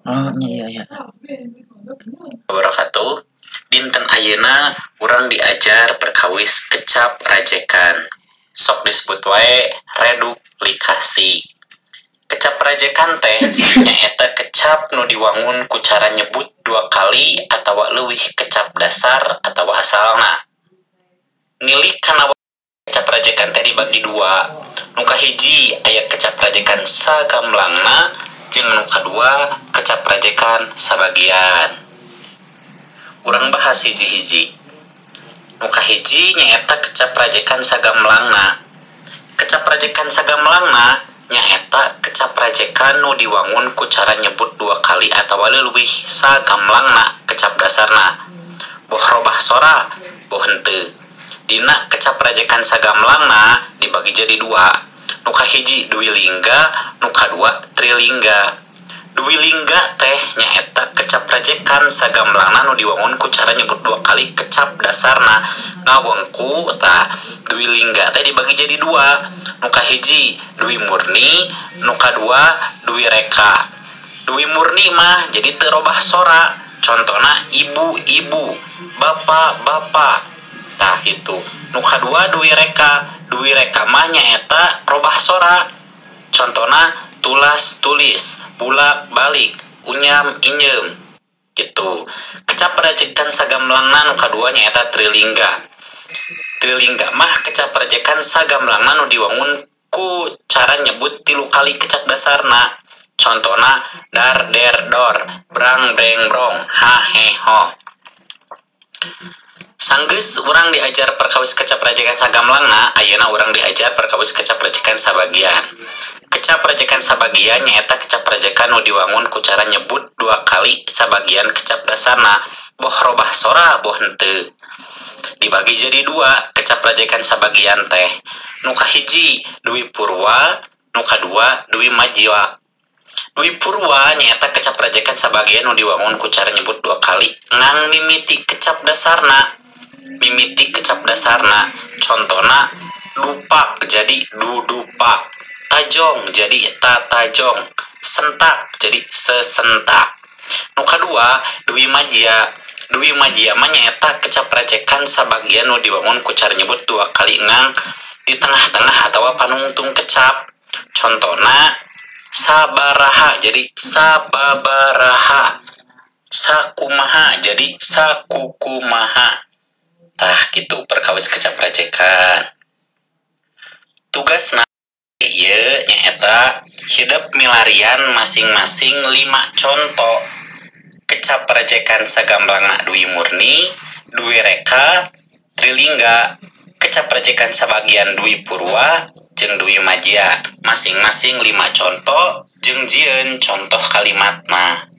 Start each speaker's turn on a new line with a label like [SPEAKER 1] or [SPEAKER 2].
[SPEAKER 1] Oh iya iya.
[SPEAKER 2] Wabarakatuh. Dinten ayeuna urang diajar perkawis kecap rajekan. Sok disebut wae reduplikasi. Kecap rajekan teh nyaeta kecap nu diwangun ku cara nyebut dua kali atawa leuwih kecap dasar atawa asalna. Nilik kana kecap rajekan teh dibagi dua. Nu kahiji aya kecap rajekan sagamblangna jeung nu kadua kecap rajekan sabagian. Urang bahas hiji-hiji. Nu kahiji nyaeta kecap rajekan sagamblangna. Kecap rajekan sagamblangna nyaeta kecap rajekan nu diwangun ku cara nyebut dua kali atawa leuwih sagamblang kecap dasarna. Boh robah sora, boh henteu. Dina kecap rajekan sagamblangna dibagi jadi dua. Nu kahiji dwilingga, nu kadua trilingga. Dwilingga teh nyaeta kecap rajekan sagamblangna nu diwangun ku cara nyebut dua kali kecap dasarna ngawengku tah. Dwilingga teh dibagi jadi dua. Nu kahiji dwi murni, nu kadua dwi reka. Dwi murni mah jadi teu robah sora. Contona ibu-ibu, bapak-bapak. Tah gitu. Nu kadua dwi reka. Dwi reka mah nyaeta robah sora. Contona tulas-tulis, bulak-balik, unyam-inyem. Gitu. Kecap rajekan sagamblangna nu kadua nyaeta trilingga. Trilingga mah kecap rajekan sagamblangna nu diwangun ku cara nyebut tilu kali kecap dasarna. Contona dar der dor, brang breng brong, ha he ho. Sanggeus urang diajar perkawis kecap rajekan sagamblangna, ayeuna urang diajar perkawis kecap rajekan sabagian. Kecap rajekan sabagian nyaeta kecap rajekan nu diwangun ku cara nyebut dua kali sabagian kecap dasarna. Boh robah sora, boh henteu. Dibagi jadi dua kecap rajekan sabagian teh. Nu kahiji dwi purwa, nu kadua dwi majwa. Dwi purwa nyaeta kecap rajekan sabagian nu diwangun ku cara nyebut dua kali ngang mimiti kecap dasarna. Mimiti kecap dasarna. Contona dupa jadi dudupa. Tajong jadi tatajong. Sentak jadi sesentak. Nu kadua dwi majia. Dwi majia mah nyaeta kecap rajekan sabagian nu diwangun ku cara nyebut dua kali ngang di tengah-tengah atawa panungtung kecap. Contona sabaraha jadi sababaraha. Sakumaha jadi sakukumaha. Tah gitu perkawis kecap rajekan. Tugasna ieu nyaeta hidup milarian masing-masing 5 contoh kecap rajekan sagamblangna dwi murni, dwi reka, trilingga. Kecap rajekan sabagian dwi purwa jeung dwi majia masing-masing 5 contoh jeung jieun contoh kalimatna.